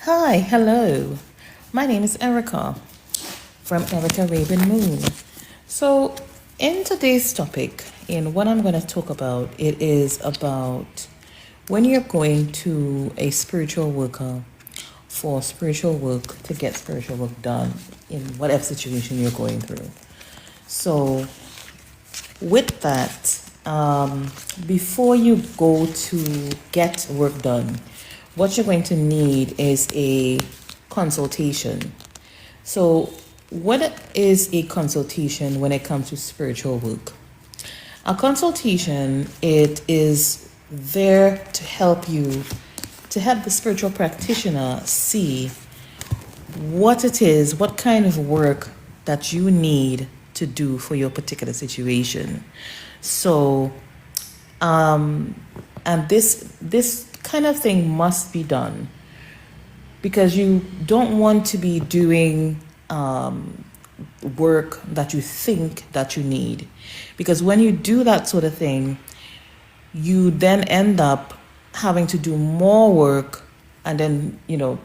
Hi, hello. My name is Erica from Erica Raven Moon. So, in today's topic, in what I'm going to talk about, it is about when you're going to a spiritual worker for spiritual work to get spiritual work done in whatever situation you're going through. So, with that, before you go to get work done, what you're going to need is a consultation. So, what is a consultation when it comes to spiritual work? A consultation, it is there to help you, to help the spiritual practitioner see what it is, what kind of work that you need to do for your particular situation. So, and this kind of thing must be done because you don't want to be doing work that you think that you need, because when you do that sort of thing, you then end up having to do more work and then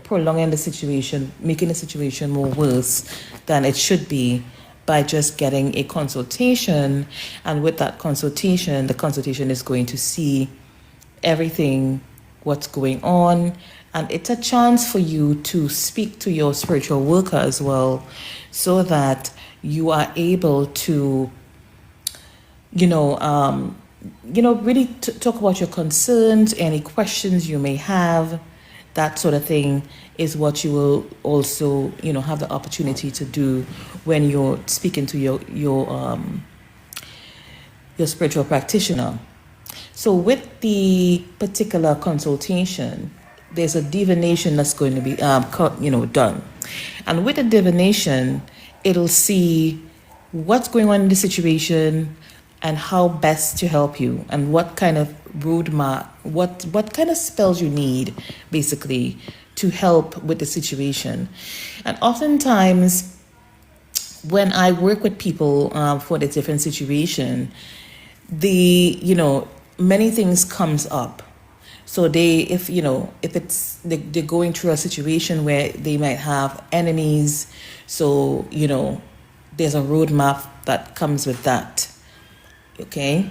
prolonging the situation, making the situation more worse than it should be, by just getting a consultation. And with that consultation, the consultation is going to see everything, what's going on, and it's a chance for you to speak to your spiritual worker as well, so that you are able to really talk about your concerns, any questions you may have. That sort of thing is what you will also have the opportunity to do when you're speaking to your spiritual practitioner. So with the particular consultation, there's a divination that's going to be done, and with the divination, it'll see what's going on in the situation and how best to help you, and what kind of roadmap, what kind of spells you need, basically, to help with the situation. And oftentimes, when I work with people for the different situation, many things comes up. So if they're going through a situation where they might have enemies, so there's a roadmap that comes with that. Okay,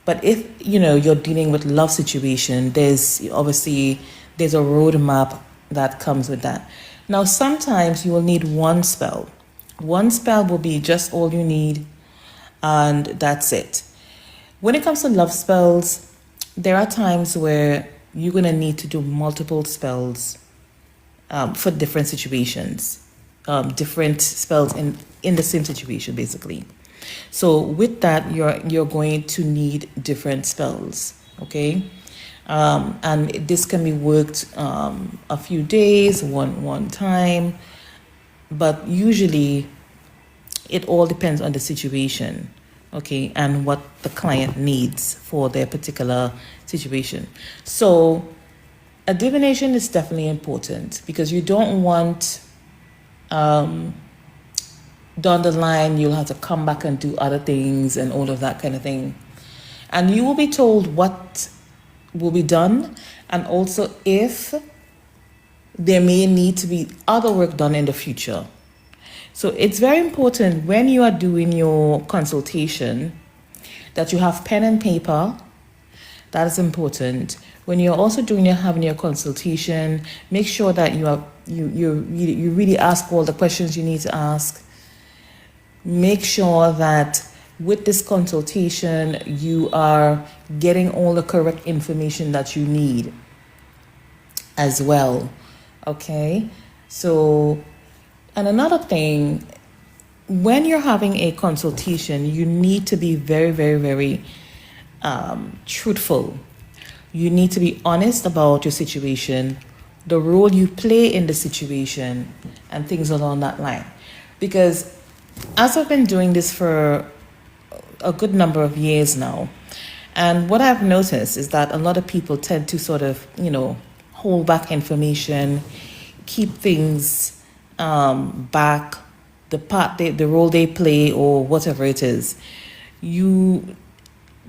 but if you're dealing with love situation, there's a roadmap that comes with that. Now, sometimes you will need one spell. One spell will be just all you need, and that's it. When it comes to love spells, there are times where you're going to need to do multiple spells for different situations, different spells in the same situation, basically. So with that, you're going to need different spells, okay? And this can be worked a few days, one time, but usually it all depends on the situation, okay, and what the client needs for their particular situation. So a divination is definitely important, because you don't want down the line you'll have to come back and do other things and all of that kind of thing. And you will be told what will be done, and also if there may need to be other work done in the future. So it's very important when you are doing your consultation that you have pen and paper. That is important. When you're also having your consultation, make sure that you really ask all the questions you need to ask. Make sure that with this consultation, you are getting all the correct information that you need as well. Okay? So, and another thing, when you're having a consultation, you need to be very, very, very truthful. You need to be honest about your situation, the role you play in the situation, and things along that line. Because as I've been doing this for a good number of years now, and what I've noticed is that a lot of people tend to sort of, hold back information, keep things back, the role they play, or whatever it is. You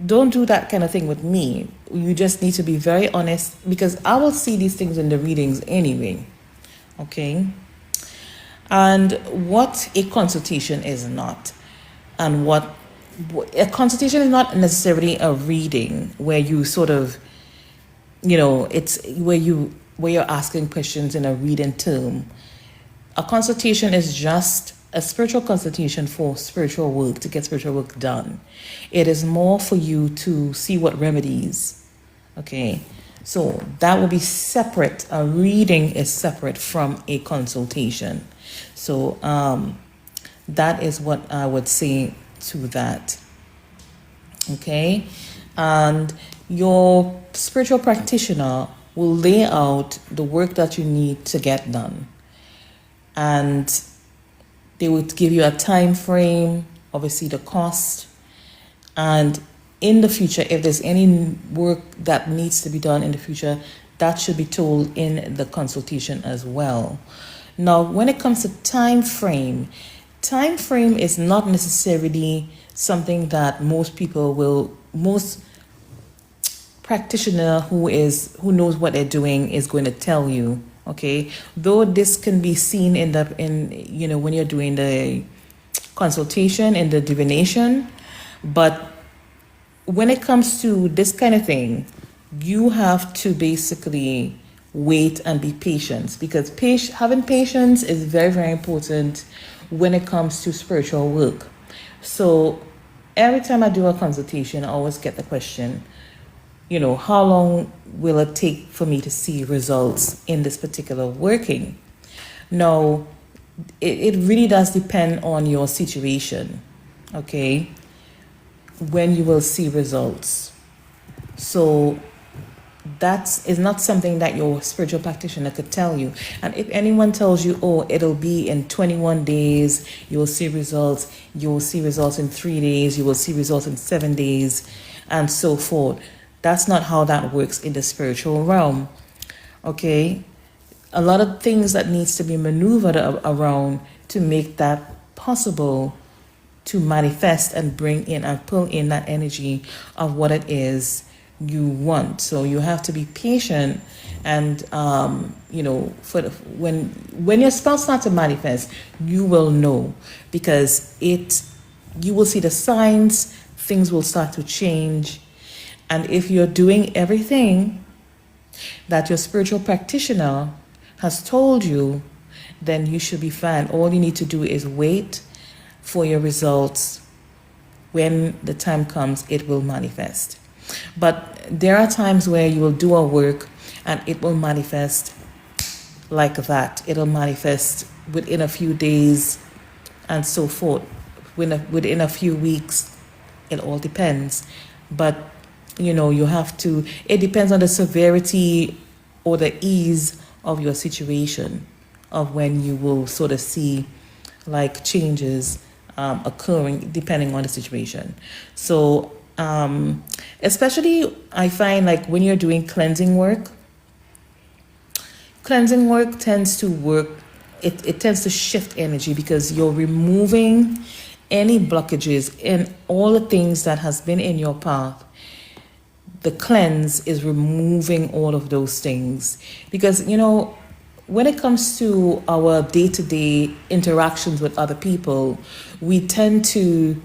don't do that kind of thing with me. You just need to be very honest, because I will see these things in the readings anyway. Okay. And what a consultation is not, and what a consultation is not necessarily a reading where you sort of, it's where you're asking questions in a reading term. A consultation is just a spiritual consultation for spiritual work, to get spiritual work done. It is more for you to see what remedies. Okay. So that will be separate. A reading is separate from a consultation. So that is what I would say to that. Okay. And your spiritual practitioner will lay out the work that you need to get done. And they would give you a time frame, obviously the cost, and in the future, if there's any work that needs to be done in the future, that should be told in the consultation as well. Now, when it comes to time frame is not necessarily something that most practitioner who knows what they're doing is going to tell you. Okay, though this can be seen when you're doing the consultation and the divination, but when it comes to this kind of thing, you have to basically wait and be patient, because having patience is very, very important when it comes to spiritual work. So every time I do a consultation, I always get the question, how long will it take for me to see results in this particular working? Now, it really does depend on your situation, okay, when you will see results. So that is not something that your spiritual practitioner could tell you. And if anyone tells you, oh, it'll be in 21 days, you'll see results in 3 days, you will see results in 7 days, and so forth. That's not how that works in the spiritual realm. Okay? A lot of things that needs to be maneuvered around to make that possible, to manifest and bring in and pull in that energy of what it is you want. So you have to be patient, and when your spell starts to manifest, you will know, because you will see the signs, things will start to change. And if you're doing everything that your spiritual practitioner has told you, then you should be fine. All you need to do is wait for your results. When the time comes, it will manifest. But there are times where you will do a work and it will manifest like that. It'll manifest within a few days and so forth, within a few weeks. It all depends. But it depends on the severity or the ease of your situation, of when you will sort of see like changes occurring depending on the situation. So especially I find, like, when you're doing cleansing work tends to work, it tends to shift energy, because you're removing any blockages and all the things that has been in your path. The cleanse is removing all of those things, because when it comes to our day-to-day interactions with other people, we tend to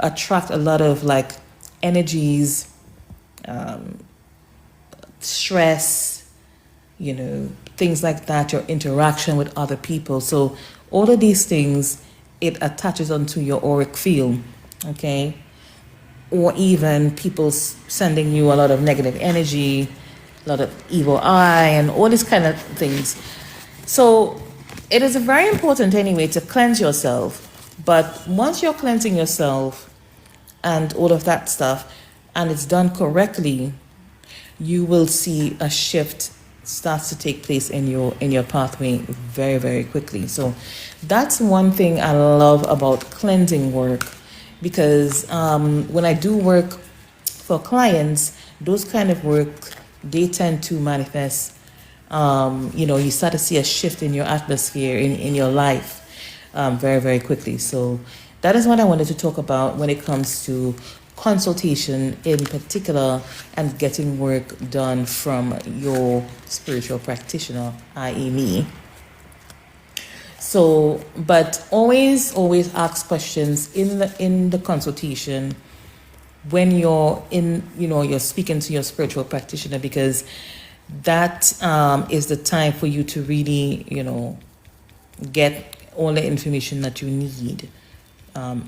attract a lot of like energies, stress, things like that, your interaction with other people. So all of these things, it attaches onto your auric field, okay? Or even people sending you a lot of negative energy, a lot of evil eye, and all these kind of things. So it is very important anyway to cleanse yourself. But once you're cleansing yourself and all of that stuff, and it's done correctly, you will see a shift starts to take place in your pathway very, very quickly. So that's one thing I love about cleansing work, because when I do work for clients, those kind of work, they tend to manifest. You start to see a shift in your atmosphere, in your life, very, very quickly. So that is what I wanted to talk about when it comes to consultation in particular and getting work done from your spiritual practitioner, i.e. me. So, but always ask questions in the consultation when you're you're speaking to your spiritual practitioner, because that is the time for you to really, get all the information that you need,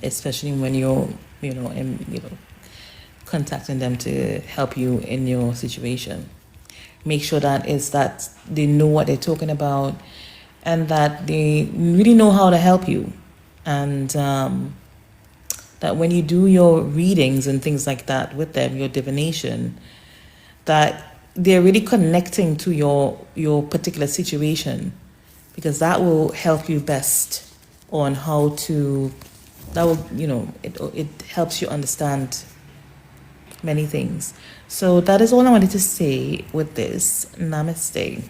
especially when you're, contacting them to help you in your situation. Make sure that they know what they're talking about and that they really know how to help you. And that when you do your readings and things like that with them, your divination, that they're really connecting to your particular situation, because that will help you best on how to, that will, it helps you understand many things. So that is all I wanted to say with this. Namaste.